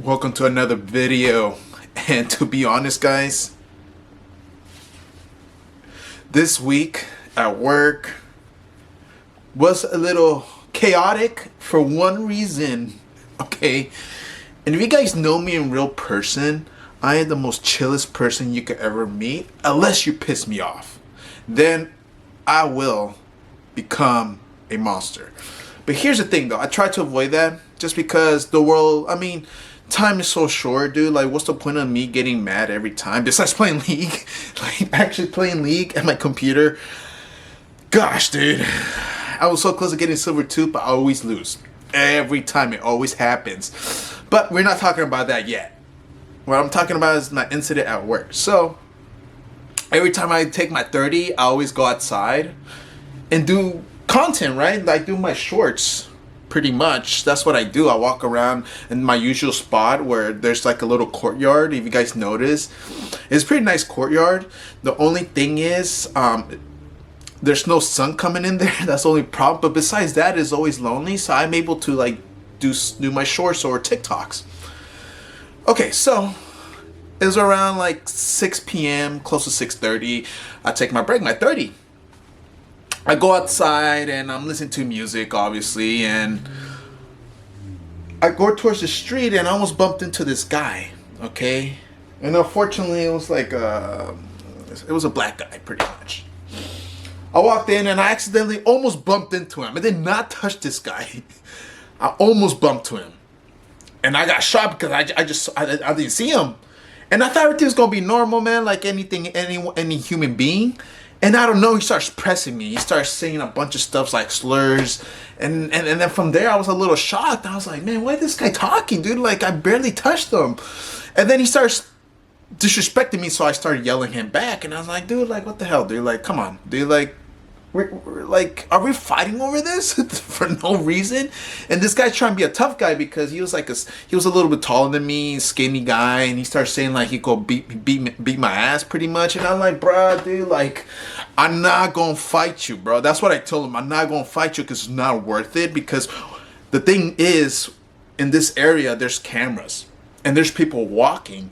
Welcome to another video. And to be honest, guys, this week at work was a little chaotic for one reason. Okay, and if you guys know me in real person, I am the most chillest person you could ever meet, unless you piss me off. Then I will become a monster. But here's the thing though, I try to avoid that just because the world, time is so short, dude. Like, what's the point of me getting mad every time? Besides playing League, like actually playing League at my computer. Gosh, dude, I was so close to getting silver too, but I always lose. Every time, it always happens. But we're not talking about that yet. What I'm talking about is my incident at work. So, every time I take my 30, I always go outside and do content, right? Like, do my shorts. Pretty much that's what I do. I walk around in my usual spot where there's like a little courtyard. If you guys notice, it's a pretty nice courtyard. The only thing is there's no sun coming in there. That's the only problem. But besides that, it's always lonely, so I'm able to like do my shorts or TikToks. Okay, so it was around like 6 p.m. close to 6:30. I take my break, my 30. I go outside and I'm listening to music, obviously, and I go towards the street and I almost bumped into this guy, okay? And unfortunately, it was like it was a black guy, pretty much. I walked in and I accidentally almost bumped into him. I did not touch this guy. I almost bumped to him. And I got shocked because I didn't see him. And I thought everything was going to be normal, man, like any human being. And I don't know, he starts pressing me. He starts saying a bunch of stuff like slurs. And then from there, I was a little shocked. I was like, man, why is this guy talking, dude? Like, I barely touched him. And then he starts disrespecting me, so I started yelling him back. And I was like, dude, like, what the hell, dude? Like, come on, dude, like, we're like, are we fighting over this for no reason? And this guy's trying to be a tough guy because he was like he was a little bit taller than me, skinny guy, and he started saying like he could beat my ass pretty much. And I'm like, bro, dude, like, I'm not gonna fight you, bro. That's what I told him. I'm not gonna fight you because it's not worth it. Because the thing is, in this area, there's cameras and there's people walking.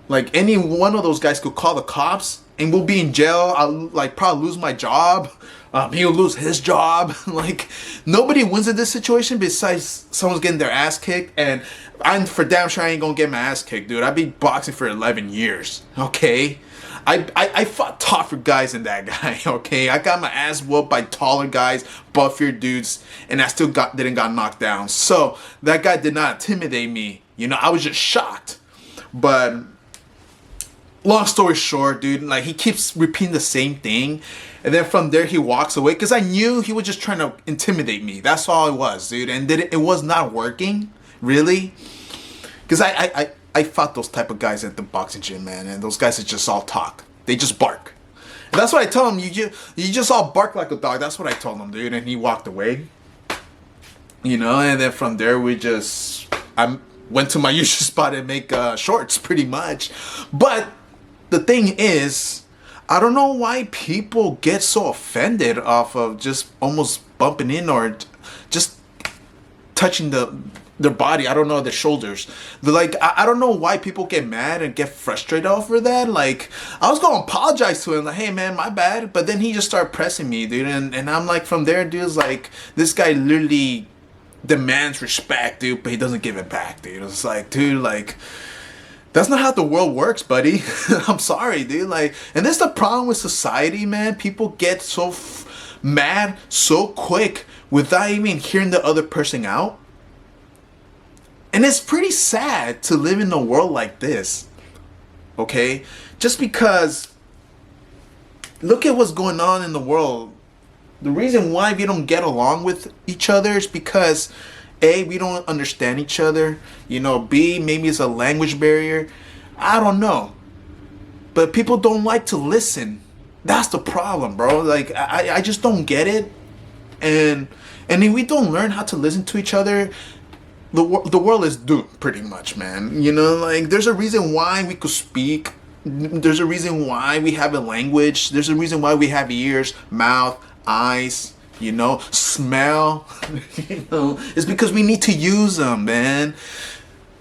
Like, any one of those guys could call the cops and we'll be in jail. I'll like probably lose my job. He'll lose his job. Like, nobody wins in this situation besides someone's getting their ass kicked. And I'm for damn sure I ain't gonna get my ass kicked, dude. I've been boxing for 11 years. Okay, I fought tougher guys than that guy. Okay, I got my ass whooped by taller guys, buffier dudes, and I still didn't got knocked down. So that guy did not intimidate me. You know, I was just shocked. But long story short, dude, like, he keeps repeating the same thing. And then from there, he walks away because I knew he was just trying to intimidate me. That's all it was, dude. And it was not working, really. Because I fought those type of guys at the boxing gym, man. And those guys are just all talk. They just bark. And that's what I told him. You just all bark like a dog. That's what I told him, dude. And he walked away. You know, and then from there, I went to my usual spot and make shorts, pretty much. But the thing is, I don't know why people get so offended off of just almost bumping in or just touching their body. I don't know, their shoulders. They're like, I don't know why people get mad and get frustrated over that. Like, I was gonna apologize to him, like, hey man, my bad. But then he just started pressing me, dude. And I'm like, from there, dude, it's like, this guy literally demands respect, dude, but he doesn't give it back, dude. It's like, dude, like, that's not how the world works, buddy. I'm sorry, dude. Like, and that's the problem with society, man. People get so mad so quick without even hearing the other person out. And it's pretty sad to live in a world like this. Okay? Just because, look at what's going on in the world. The reason why we don't get along with each other is because A, we don't understand each other. You know, B, maybe it's a language barrier. I don't know. But people don't like to listen. That's the problem, bro. Like, I just don't get it. And if we don't learn how to listen to each other, the world is doomed, pretty much, man. You know, like, there's a reason why we could speak. There's a reason why we have a language. There's a reason why we have ears, mouth, eyes, you know, smell. You know, it's because we need to use them, man.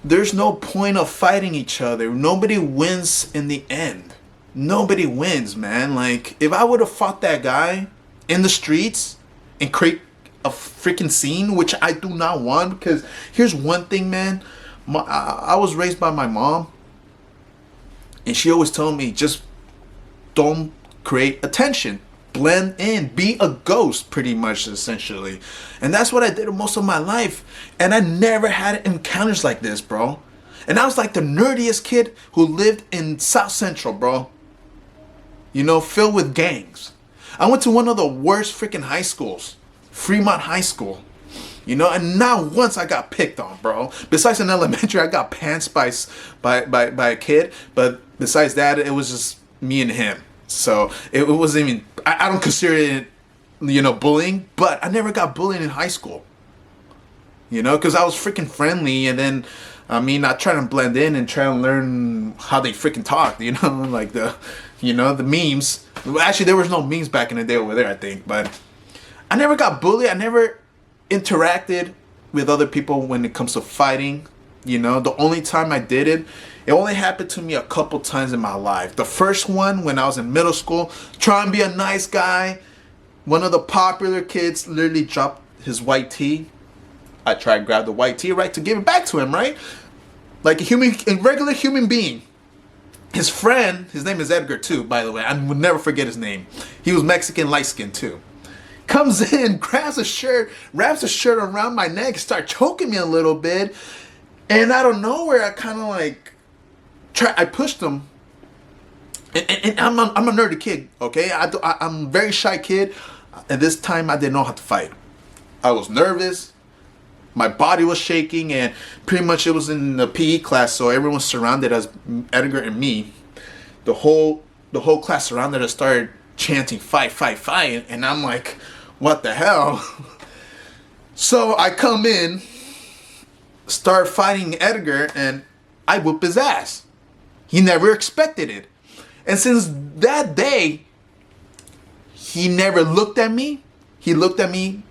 there's no point of fighting each other. Nobody wins in the end. Nobody wins, man. Like, if I would have fought that guy in the streets and create a freaking scene, which I do not want, because here's one thing, man. I was raised by my mom, and she always told me, just don't create attention. Blend in. Be a ghost, pretty much, essentially. And that's what I did most of my life. And I never had encounters like this, bro. And I was like the nerdiest kid who lived in South Central, bro. You know, filled with gangs. I went to one of the worst freaking high schools. Fremont High School. You know, and not once I got picked on, bro. Besides in elementary, I got pantsed by a kid. But besides that, it was just me and him. So it wasn't even, I don't consider it, you know, bullying. But I never got bullied in high school. You know, because I was freaking friendly. And then, I mean, I try to blend in and try to learn how they freaking talk. You know, like the memes. Actually, there was no memes back in the day over there, I think. But I never got bullied. I never interacted with other people when it comes to fighting. You know, the only time I did it, it only happened to me a couple times in my life. The first one, when I was in middle school, trying to be a nice guy. One of the popular kids literally dropped his white tee. I tried to grab the white tee, right, to give it back to him, right? Like a regular human being. His friend, his name is Edgar too, by the way. I would never forget his name. He was Mexican, light-skinned too. Comes in, grabs a shirt, wraps a shirt around my neck, start choking me a little bit. And out of nowhere, I kind of like, I pushed him. And I'm a nerdy kid, okay? I'm a very shy kid. At this time, I didn't know how to fight. I was nervous. My body was shaking, and pretty much it was in the PE class, so everyone surrounded us, Edgar and me. The whole class surrounded us, started chanting, fight, fight, fight, and I'm like, what the hell? So I come in, start fighting Edgar, and I whoop his ass. He never expected it. And since that day, he never looked at me. He looked at me.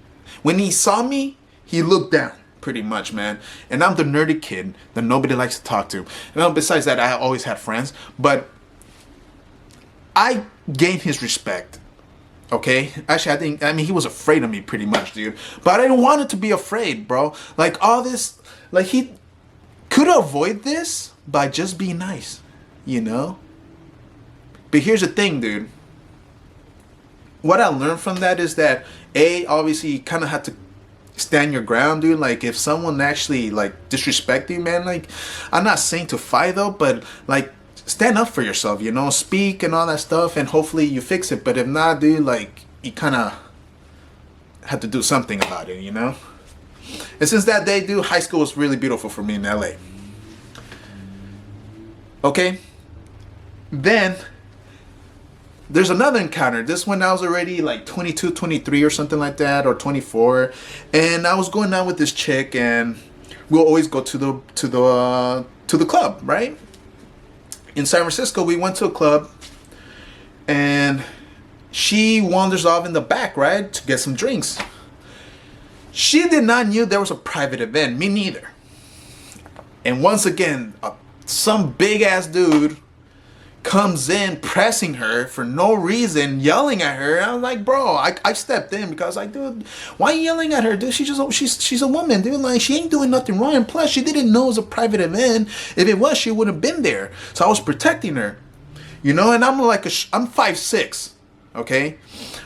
When he saw me, he looked down, pretty much, man. And I'm the nerdy kid that nobody likes to talk to. You know, besides that, I always had friends. But I gained his respect. Okay? Actually, I mean, he was afraid of me pretty much, dude. But I didn't want it to be afraid, bro. Like, all this, like, he could avoid this by just being nice, you know? But here's the thing, dude. What I learned from that is that, obviously, you kind of have to stand your ground, dude. Like, if someone actually, like, disrespect you, man, like, I'm not saying to fight, though, but, like, stand up for yourself, you know, speak and all that stuff, and hopefully you fix it. But if not, dude, like, you kind of have to do something about it, you know? And since that day, dude, high school was really beautiful for me in LA. Okay? Then there's another encounter. This one I was already like 22, 23 or something like that, or 24. And I was going out with this chick, and we'll always go to the club, right? In San Francisco, we went to a club, and she wanders off in the back, right, to get some drinks. She did not knew there was a private event. Me neither. And once again, some big ass dude comes in pressing her for no reason, yelling at her. I was like, bro, I stepped in because I was like, dude, why are you yelling at her, dude? She's a woman, dude. Like, she ain't doing nothing wrong. And plus, she didn't know it was a private event. If it was, she would have been there. So I was protecting her, you know. And I'm like, I'm 5'6", okay.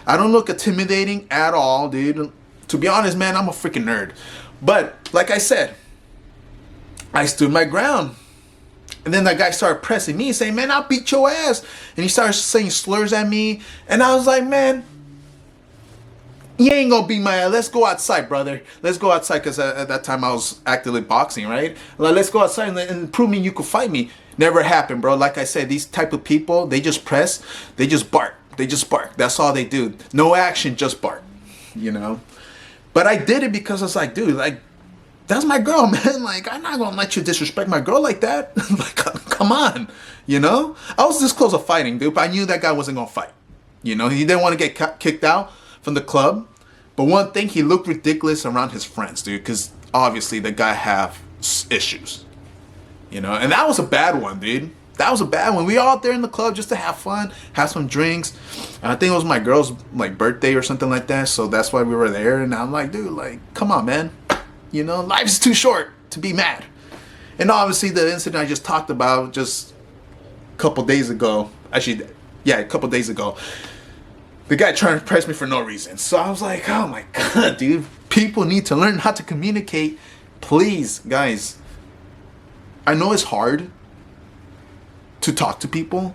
I don't look intimidating at all, dude. To be honest, man, I'm a freaking nerd. But like I said, I stood my ground. And then that guy started pressing me, saying, man, I'll beat your ass. And he started saying slurs at me. And I was like, man, you ain't gonna beat my ass. Let's go outside, brother. Let's go outside, because at that time I was actively boxing, right? Like, let's go outside and prove me you could fight me. Never happened, bro. Like I said, these type of people, they just press, they just bark. They just bark. That's all they do. No action, just bark, you know? But I did it because I was like, dude, like, that's my girl, man. Like, I'm not gonna let you disrespect my girl like that. Like, come on, you know? I was this close to fighting, dude, but I knew that guy wasn't gonna fight. You know, he didn't want to get kicked out from the club. But one thing, he looked ridiculous around his friends, dude, because obviously the guy have issues. You know, and that was a bad one, dude. That was a bad one. We all out there in the club just to have fun, have some drinks. And I think it was my girl's like birthday or something like that, so that's why we were there. And I'm like, dude, like, come on, man. You know, life's too short to be mad. And obviously the incident I just talked about just a couple days ago, actually, yeah, a couple days ago, the guy trying to press me for no reason. So I was like, oh my God, dude, people need to learn how to communicate. Please, guys, I know it's hard to talk to people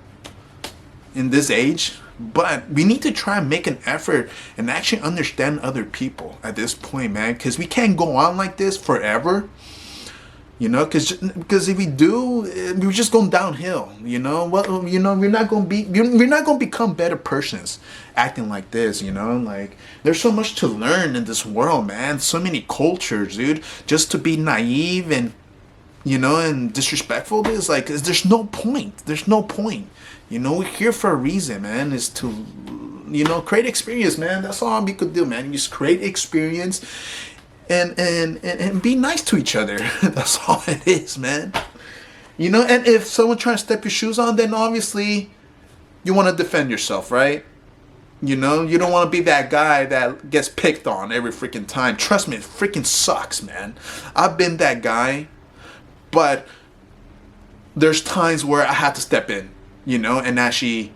in this age, but we need to try and make an effort and actually understand other people at this point, man, because we can't go on like this forever. You know, because if we do, we're just going downhill. You know, well, you know, we're not going to become better persons acting like this. You know, like there's so much to learn in this world, man. So many cultures, dude. Just to be naive and, you know, and disrespectful is like, there's no point. There's no point. You know, we're here for a reason, man. Is to, you know, create experience, man. That's all we could do, man. You just create experience. And be nice to each other. That's all it is, man. You know, and if someone tries to step your shoes on, then obviously you want to defend yourself, right? You know, you don't want to be that guy that gets picked on every freaking time. Trust me, it freaking sucks, man. I've been that guy, but there's times where I have to step in, you know, and actually,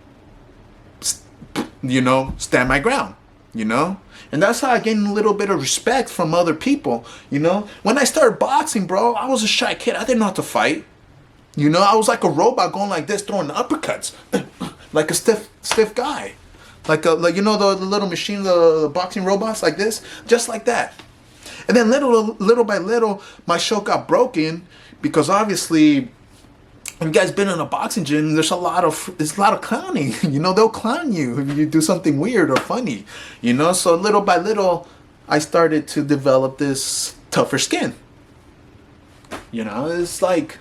you know, stand my ground, you know? And that's how I gained a little bit of respect from other people, you know? When I started boxing, bro, I was a shy kid. I didn't know how to fight. You know, I was like a robot going like this, throwing uppercuts. Like a stiff guy. Like you know the little machine, the boxing robots like this? Just like that. And then little by little, my show got broken because obviously, if you guys been in a boxing gym, there's a lot of clowning. You know, they'll clown you if you do something weird or funny. You know, so little by little, I started to develop this tougher skin. You know, it's like,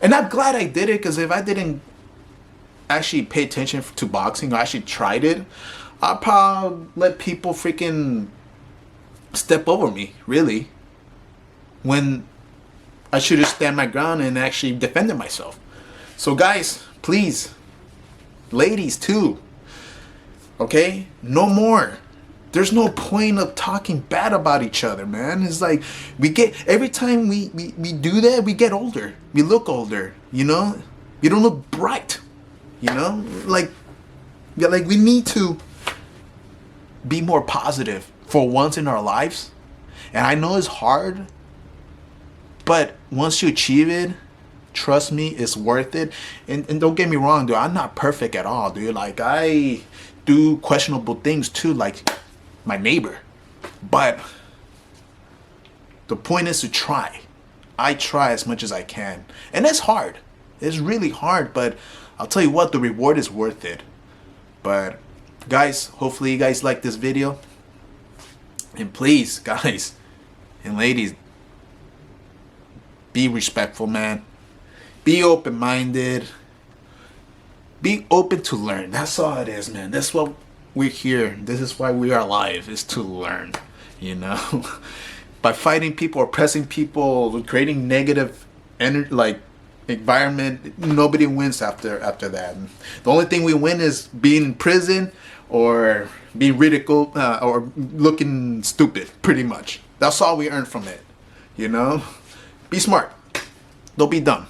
and I'm glad I did it, because if I didn't actually pay attention to boxing or actually tried it, I'd probably let people freaking step over me, really. When I should have stand my ground and actually defended myself. So guys, please, ladies too, okay? No more. There's no point of talking bad about each other, man. It's like every time we do that, we get older. We look older, you know? You don't look bright, you know? Like we need to be more positive for once in our lives. And I know it's hard, but once you achieve it, trust me, it's worth it. And don't get me wrong, dude, I'm not perfect at all, dude. Like, I do questionable things too, like my neighbor. But the point is to try. I try as much as I can. And it's hard. It's really hard, but I'll tell you what, the reward is worth it. But guys, hopefully you guys like this video. And please, guys and ladies, be respectful, man. Be open-minded. Be open to learn. That's all it is, man. That's what we're here. This is why we are alive, is to learn, you know? By fighting people, oppressing people, creating negative energy, like environment, nobody wins after that. The only thing we win is being in prison or being ridiculed or looking stupid, pretty much. That's all we earn from it, you know? Be smart. Don't be dumb.